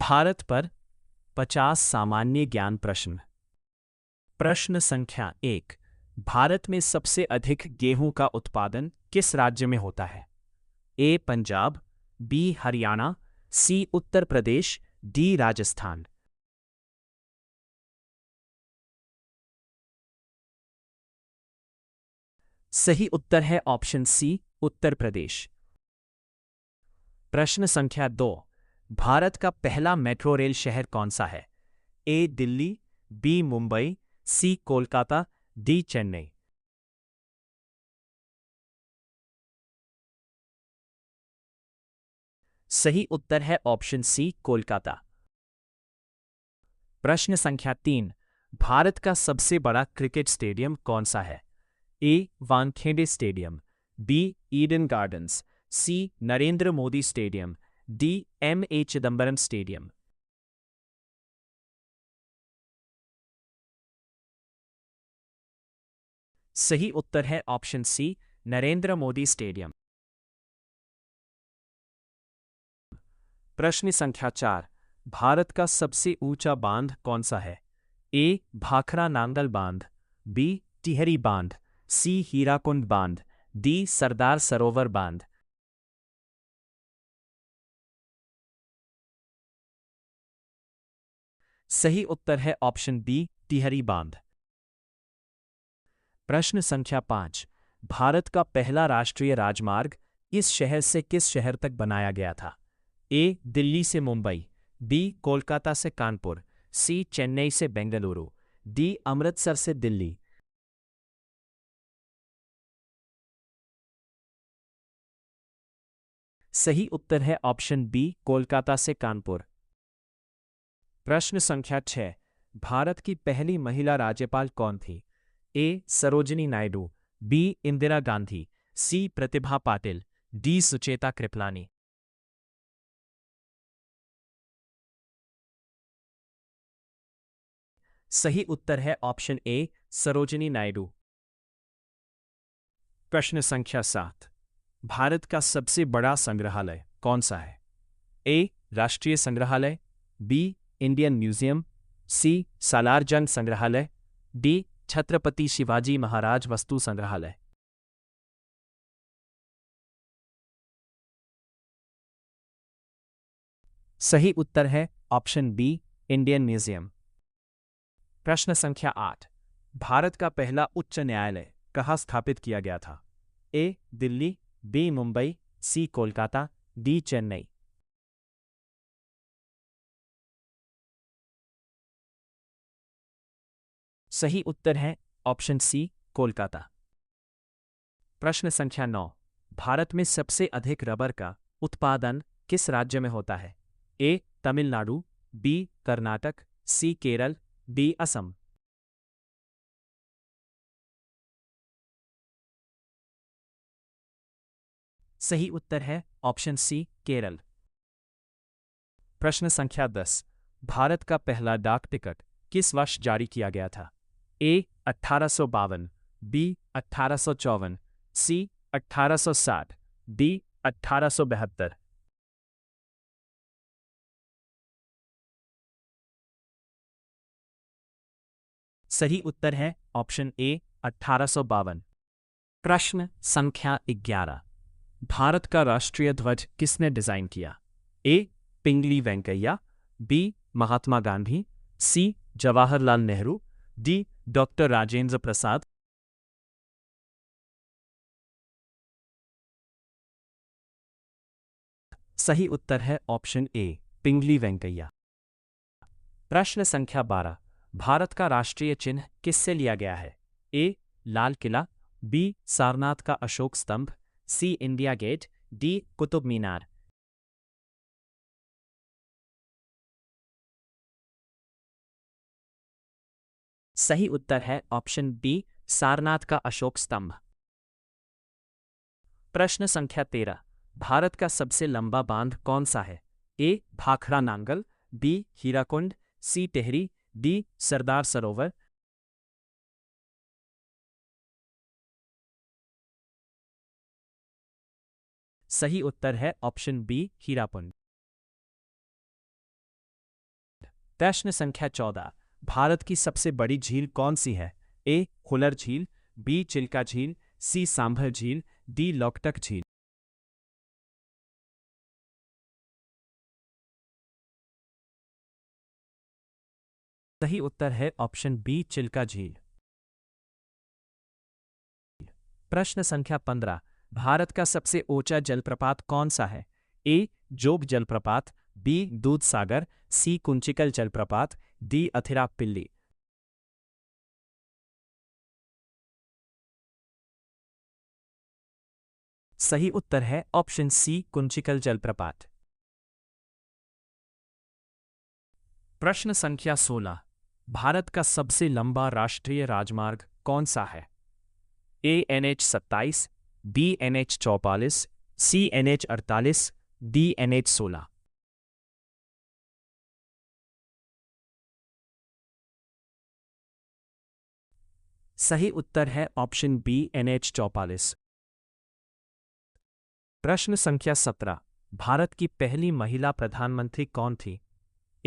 भारत पर 50 सामान्य ज्ञान प्रश्न। प्रश्न संख्या 1। भारत में सबसे अधिक गेहूं का उत्पादन किस राज्य में होता है? A Punjab, B Haryana, C Uttar Pradesh, D Rajasthan. सही उत्तर है ऑप्शन सी, उत्तर प्रदेश। प्रश्न संख्या 2। भारत का पहला मेट्रो रेल शहर कौन सा है? ए दिल्ली, बी मुंबई, सी कोलकाता, डी चेन्नई। सही उत्तर है ऑप्शन सी, कोलकाता। प्रश्न संख्या 3। भारत का सबसे बड़ा क्रिकेट स्टेडियम कौन सा है? A Wankhede Stadium, B Eden Gardens, C Narendra Modi Stadium, D M A Chidambaram Stadium. सही उत्तर है option C, Narendra Modi Stadium. प्रश्न संख्या 4। भारत का सबसे ऊंचा बांध कौन सा है? ए भाखड़ा नांगल बांध, बी टिहरी बांध, सी हीराकुंड बांध, डी सरदार सरोवर बांध। सही उत्तर है ऑप्शन बी, टिहरी बांध। प्रश्न संख्या 5। भारत का पहला राष्ट्रीय राजमार्ग इस शहर से किस शहर तक बनाया गया था? ए दिल्ली से मुंबई, बी कोलकाता से कानपुर, सी चेन्नई से बेंगलुरु, डी अमृतसर से दिल्ली। सही उत्तर है ऑप्शन बी, कोलकाता से कानपुर। प्रश्न संख्या 6। भारत की पहली महिला राज्यपाल कौन थी? ए सरोजिनी नायडू, बी इंदिरा गांधी, सी प्रतिभा पाटिल, डी सुचेता कृपलानी। सही उत्तर है ऑप्शन ए, सरोजिनी नायडू। प्रश्न संख्या 7। भारत का सबसे बड़ा संग्रहालय कौन सा है? ए राष्ट्रीय संग्रहालय, बी इंडियन म्यूजियम, सी सालार जंग संग्रहालय, डी छत्रपति शिवाजी महाराज वस्तु संग्रहालय। सही उत्तर है ऑप्शन बी, इंडियन म्यूजियम। प्रश्न संख्या 8। भारत का पहला उच्च न्यायालय कहाँ स्थापित किया गया था? ए दिल्ली, बी मुंबई, सी कोलकाता, डी चेन्नई। सही उत्तर है ऑप्शन सी, कोलकाता। प्रश्न संख्या 9। भारत में सबसे अधिक रबर का उत्पादन किस राज्य में होता है? ए तमिलनाडु, बी कर्नाटक, सी केरल, डी असम। सही उत्तर है ऑप्शन सी, केरल। प्रश्न संख्या 10। भारत का पहला डाक टिकट किस वर्ष जारी किया गया था? ए 1852, बी 1854, सी 1860, डी 1872। सही उत्तर है ऑप्शन ए, 1852। प्रश्न संख्या 11। भारत का राष्ट्रीय ध्वज किसने डिजाइन किया? ए पिंगली वेंकैया, बी महात्मा गांधी, सी जवाहरलाल नेहरू, डी डॉक्टर राजेंद्र प्रसाद। सही उत्तर है ऑप्शन ए, पिंगली वेंकैया। प्रश्न संख्या 12। भारत का राष्ट्रीय चिन्ह किससे लिया गया है? ए लाल किला, बी सारनाथ का अशोक स्तंभ, सी India gate, D Qutub Minar. सही उत्तर है ऑप्शन बी, सारनाथ का अशोक स्तंभ। प्रश्न संख्या 13। भारत का सबसे लंबा बांध कौन सा है? ए भाखड़ा नांगल, बी हीराकुंड, सी टिहरी, डी सरदार सरोवर। सही उत्तर है ऑप्शन बी, हीराकुंड। प्रश्न संख्या 14। भारत की सबसे बड़ी झील कौन सी है? ए. हुलर झील, बी. चिल्का झील, सी. सांभर झील, डी. लोकटक झील। सही उत्तर है ऑप्शन बी, चिल्का झील। प्रश्न संख्या 15। भारत का सबसे ऊंचा जलप्रपात कौन सा है? ए. जोग जलप्रपात, बी. दूध सागर, सी. कुंचिकल जलप्रपात, डी. अथिरापपिल्ली। सही उत्तर है ऑप्शन सी, कुंचिकल जलप्रपात। प्रश्न संख्या 16। भारत का सबसे लंबा राष्ट्रीय राजमार्ग कौन सा है? A. NH 27, B. NH 44, C. NH 48, D. NH 16। सही उत्तर है ऑप्शन बी, NH 44। प्रश्न संख्या 17। भारत की पहली महिला प्रधानमंत्री कौन थी?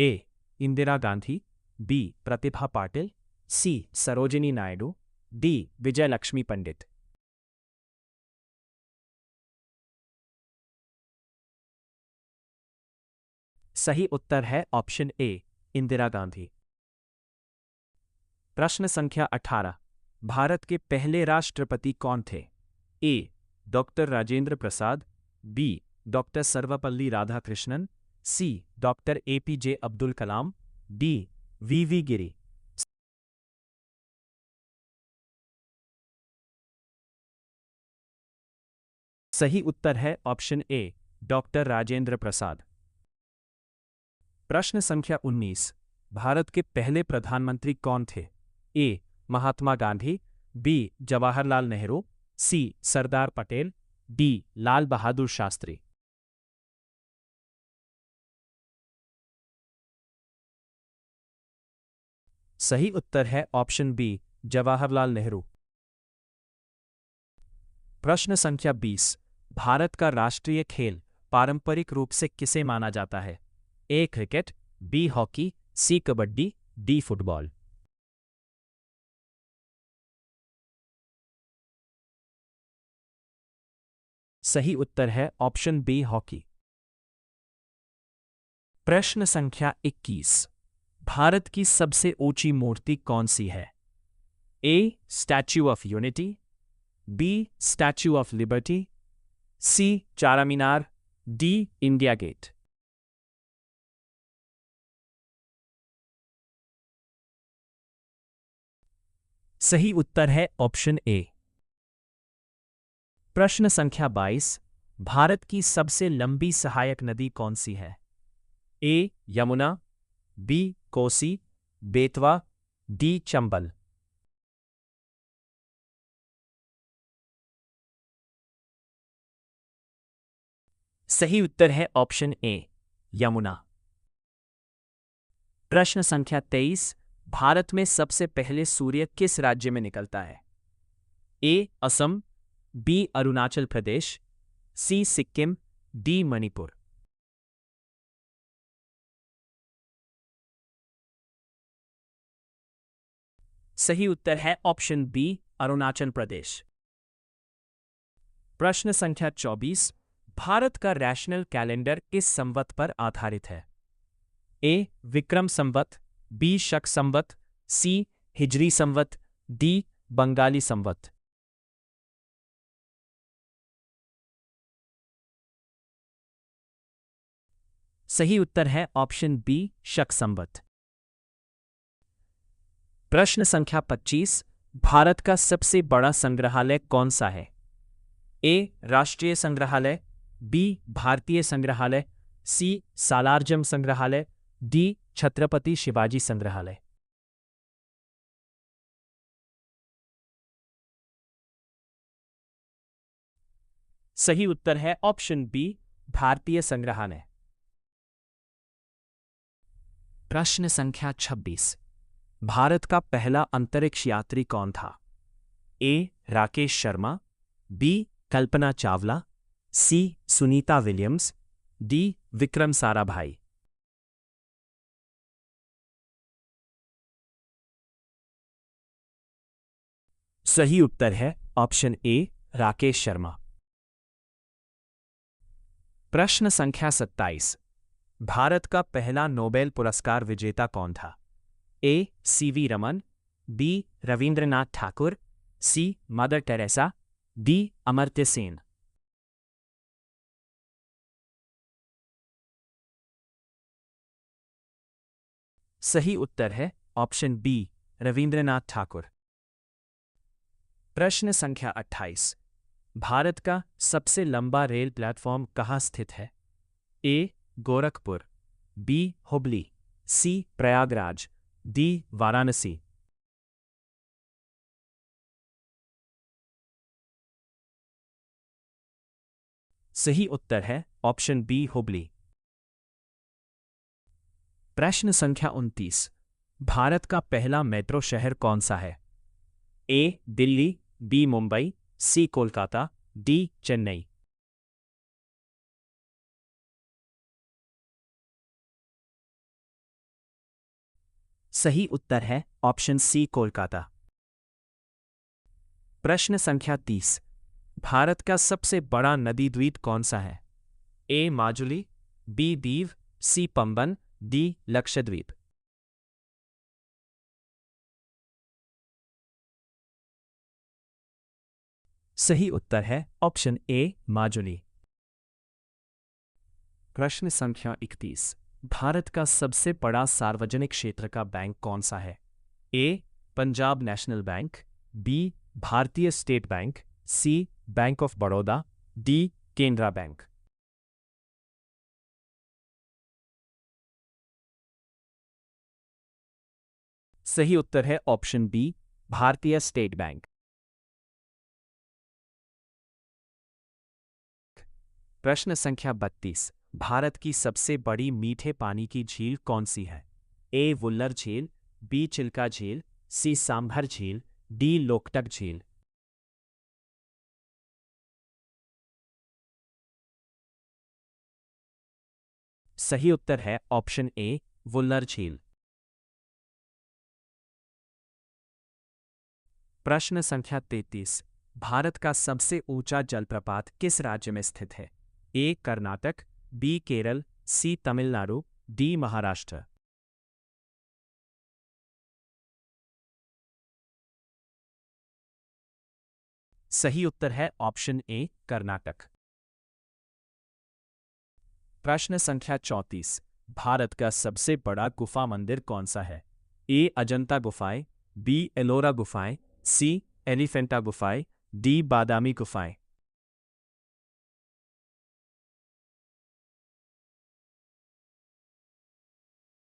ए. इंदिरा गांधी, बी. प्रतिभा पाटिल, सी. सरोजिनी नायडू, डी. विजयलक्ष्मी पंडित। सही उत्तर है ऑप्शन ए, इंदिरा गांधी। प्रश्न संख्या 18। भारत के पहले राष्ट्रपति कौन थे? ए. Doctor Rajendra Prasad, B. Doctor Sarvepalli Radhakrishnan, सी. Doctor APJ Abdul Kalam, D. VV गिरी। सही उत्तर है option A, doctor Rajendra Prasad. प्रश्न संख्या 19। भारत के पहले प्रधानमंत्री कौन थे? ए. महात्मा गांधी, बी. जवाहरलाल नेहरू, सी. सरदार पटेल, डी. लाल बहादुर शास्त्री। सही उत्तर है ऑप्शन बी, जवाहरलाल नेहरू। प्रश्न संख्या 20। भारत का राष्ट्रीय खेल पारंपरिक रूप से किसे माना जाता है? A. Cricket, B. Hockey, C. Kabaddi, D. Football. सही उत्तर है ऑप्शन बी, हॉकी। प्रश्न संख्या 21। भारत की सबसे ऊंची मूर्ति कौन सी है? A. Statue of Unity, B. Statue of Liberty, C. Charminar, D. India Gate. सही उत्तर है ऑप्शन ए। प्रश्न संख्या 22। भारत की सबसे लंबी सहायक नदी कौन सी है? ए. यमुना, बी. कोसी, बेतवा, डी. चंबल। सही उत्तर है ऑप्शन ए, यमुना। प्रश्न संख्या 23। भारत में सबसे पहले सूर्य किस राज्य में निकलता है? ए. असम, बी. अरुणाचल प्रदेश, सी. सिक्किम, डी. मणिपुर। सही उत्तर है ऑप्शन बी, अरुणाचल प्रदेश। प्रश्न संख्या 24। भारत का रैशनल कैलेंडर किस संवत पर आधारित है? ए. विक्रम संवत, बी. शक संवत, सी. हिजरी संवत, डी. बंगाली संवत। सही उत्तर है ऑप्शन बी, शक संवत। प्रश्न संख्या 25। भारत का सबसे बड़ा संग्रहालय कौन सा है? ए. राष्ट्रीय संग्रहालय, बी. भारतीय संग्रहालय, सी. सालारजंग संग्रहालय, डी. छत्रपति शिवाजी संग्रहालय। सही उत्तर है ऑप्शन बी, भारतीय संग्रहालय। प्रश्न संख्या 26। भारत का पहला अंतरिक्ष यात्री कौन था? A. Rakesh Sharma, B. Kalpana Chawla, C. Sunita Williams, D. Vikram Sarabhai. सही उत्तर है ऑप्शन ए राकेश शर्मा। प्रश्न संख्या 27। भारत का पहला नोबेल पुरस्कार विजेता कौन था? A CV Raman, B Rabindranath Thakur, C Mother Teresa, D Amartya Sen. सही उत्तर है ऑप्शन बी रविंद्रनाथ ठाकुर। प्रश्न संख्या 28। भारत का सबसे लंबा रेल प्लेटफॉर्म कहाँ स्थित है? ए गोरखपुर, बी हुबली, सी प्रयागराज, डी वाराणसी। सही उत्तर है ऑप्शन बी हुबली। प्रश्न संख्या 29। भारत का पहला मेट्रो शहर कौन सा है? ए दिल्ली, बी मुंबई, सी कोलकाता, डी चेन्नई। सही उत्तर है ऑप्शन सी कोलकाता। प्रश्न संख्या 30। भारत का सबसे बड़ा नदी द्वीप कौन सा है? ए माजुली, बी दीव, सी पंबन, डी लक्षद्वीप। सही उत्तर है ऑप्शन ए माजुली। प्रश्न संख्या 31। भारत का सबसे बड़ा सार्वजनिक क्षेत्र का बैंक कौन सा है? A Punjab national bank, B Bharatiya state bank, C bank of Baroda, D Canara bank. सही उत्तर है option B Bharatiya state bank. प्रश्न संख्या 32। भारत की सबसे बड़ी मीठे पानी की झील कौन सी है? ए वुल्लर झील, बी चिल्का झील, सी सांभर झील, डी लोकटक झील। सही उत्तर है ऑप्शन ए वुल्लर झील। प्रश्न संख्या 33। भारत का सबसे ऊंचा जलप्रपात किस राज्य में स्थित है? ए कर्नाटक, बी केरल, सी तमिलनाडु, डी महाराष्ट्र। सही उत्तर है ऑप्शन ए कर्नाटक। प्रश्न संख्या 34। भारत का सबसे बड़ा गुफा मंदिर कौन सा है? ए अजंता गुफाएं, बी एलोरा गुफाएं, सी एलिफेंटा गुफाएं, डी बादामी गुफाएं।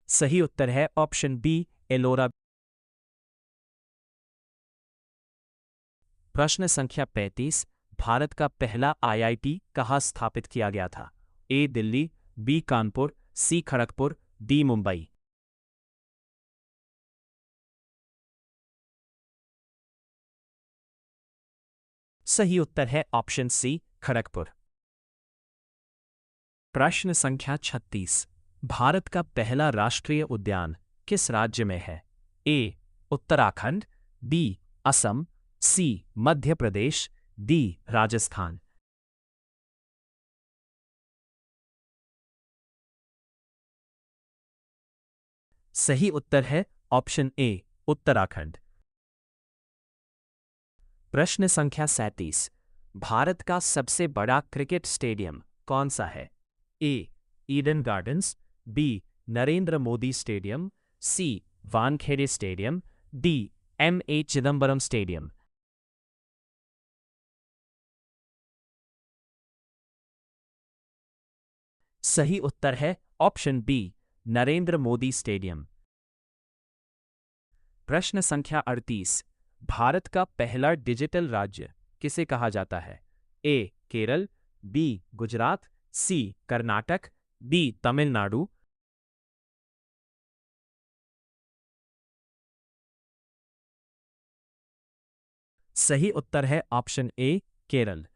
सही उत्तर है ऑप्शन बी एलोरा। प्रश्न संख्या 35। भारत का पहला आईआईटी कहाँ स्थापित किया गया था? ए दिल्ली, बी कानपुर, सी खड़गपुर, डी मुंबई। सही उत्तर है ऑप्शन सी खड़गपुर। प्रश्न संख्या 36। भारत का पहला राष्ट्रीय उद्यान किस राज्य में है? ए उत्तराखंड, बी असम, सी मध्य प्रदेश, डी राजस्थान। सही उत्तर है ऑप्शन ए उत्तराखंड। प्रश्न संख्या 37। भारत का सबसे बड़ा क्रिकेट स्टेडियम कौन सा है? A Eden Gardens, B Narendra Modi Stadium, C Wankhede Stadium, D A Chidambaram Stadium. सही उत्तर है option B Narendra Modi Stadium. प्रश्न संख्या 38। भारत का पहला डिजिटल राज्य किसे कहा जाता है? ए केरल, बी गुजरात, सी कर्नाटक, डी तमिलनाडु। सही उत्तर है ऑप्शन ए केरल।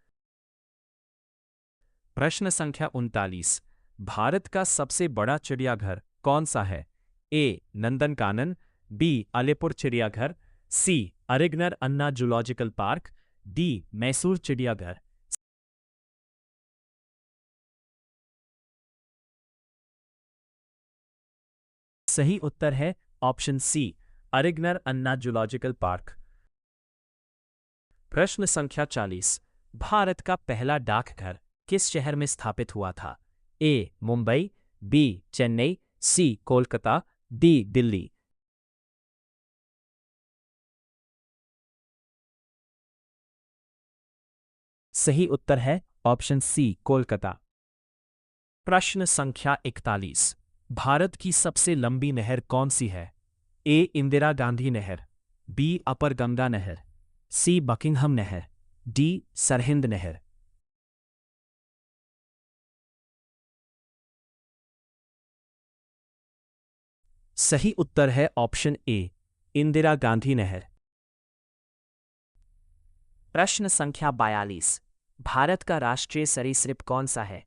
प्रश्न संख्या 39। भारत का सबसे बड़ा चिड़ियाघर कौन सा है? ए नंदनकानन, बी अलीपुर चिड़ियाघर, सी अरिगनर अन्ना जूलॉजिकल पार्क, डी मैसूर चिड़ियाघर। सही उत्तर है ऑप्शन सी, अरिगनर अन्ना जूलॉजिकल पार्क। प्रश्न संख्या 40। भारत का पहला डाकघर किस शहर में स्थापित हुआ था? ए मुंबई, बी चेन्नई, सी कोलकाता, डी दिल्ली। सही उत्तर है ऑप्शन सी, कोलकाता। प्रश्न संख्या 41। भारत की सबसे लंबी नहर कौन सी है? ए इंदिरा गांधी नहर, बी अपर गंगा नहर, सी बकिंघम नहर, डी सरहिंद नहर। सही उत्तर है ऑप्शन ए, इंदिरा गांधी नहर। प्रश्न संख्या 42। भारत का राष्ट्रीय सरीसृप कौन सा है?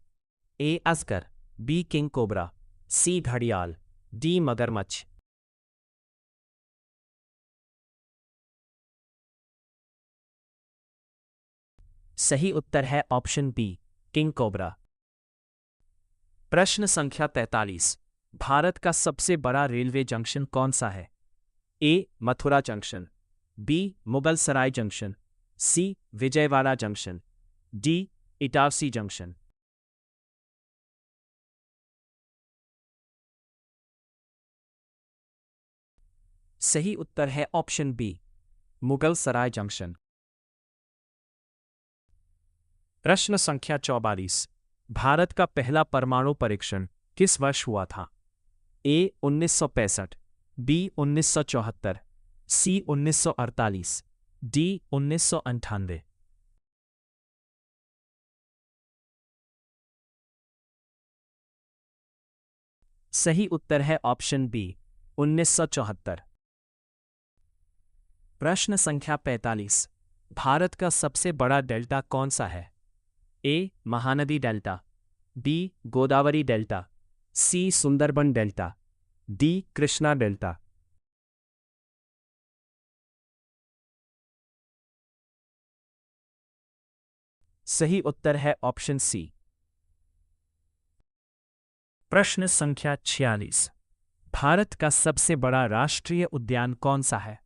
ए अजगर, बी किंग कोबरा, सी घड़ियाल, डी मगरमच्छ। सही उत्तर है ऑप्शन बी, किंग कोबरा। प्रश्न संख्या 43। भारत का सबसे बड़ा रेलवे जंक्शन कौन सा है? A Mathura junction, B Mughal Sarai junction, C Vijayawada junction, D Itarsi junction. सही उत्तर है option B, Mughal Sarai junction. प्रश्न संख्या 44। भारत का पहला परमाणु परीक्षण किस वर्ष हुआ था? ए 1965, बी 1974, सी 1948, डी 1998। सही उत्तर है ऑप्शन बी, 1974। प्रश्न संख्या 45। भारत का सबसे बड़ा डेल्टा कौन सा है? A Mahanadi delta, B Godavari delta, C Sundarban delta, D Krishna delta. सही उत्तर है ऑप्शन सी। प्रश्न संख्या 46। भारत का सबसे बड़ा राष्ट्रीय उद्यान कौन सा है?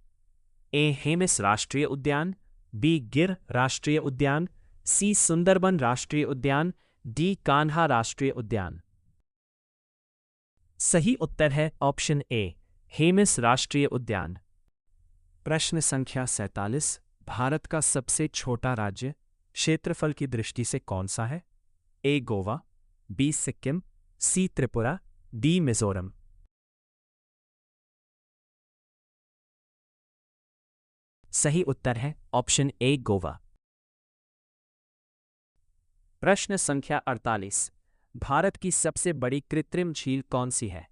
ए हेमिस राष्ट्रीय उद्यान, बी गिर राष्ट्रीय उद्यान, सी सुंदरबन राष्ट्रीय उद्यान, डी कान्हा राष्ट्रीय उद्यान। सही उत्तर है ऑप्शन ए, हेमिस राष्ट्रीय उद्यान। प्रश्न संख्या 47। भारत का सबसे छोटा राज्य क्षेत्रफल की दृष्टि से कौन सा है? ए गोवा, बी सिक्किम, सी त्रिपुरा, डी मिजोरम। सही उत्तर है ऑप्शन ए, गोवा। प्रश्न संख्या 48। भारत की सबसे बड़ी कृत्रिम झील कौन सी है?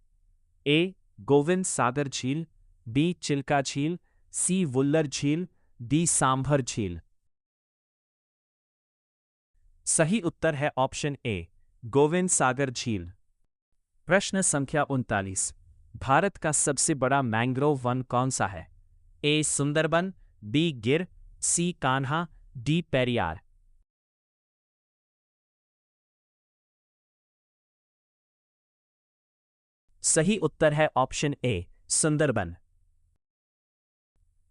ए गोविंद सागर झील, बी चिल्का झील, सी वुल्लर झील, डी सांभर झील। सही उत्तर है ऑप्शन ए, गोविंद सागर झील। प्रश्न संख्या 39। भारत का सबसे बड़ा मैंग्रोव वन कौन सा है? ए सुंदरबन, बी गिर, सी कान्हा, डी पेरियार। सही उत्तर है ऑप्शन ए, सुंदरबन।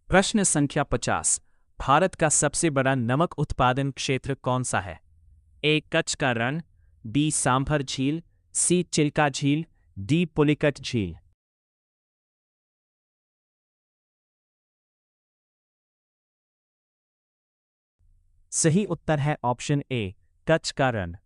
प्रश्न संख्या 50। भारत का सबसे बड़ा नमक उत्पादन क्षेत्र कौन सा है? ए कच्छ का रण, बी सांभर झील, सी चिल्का झील, डी पुलिकट झील। सही उत्तर है ऑप्शन ए, कच्छ का रण।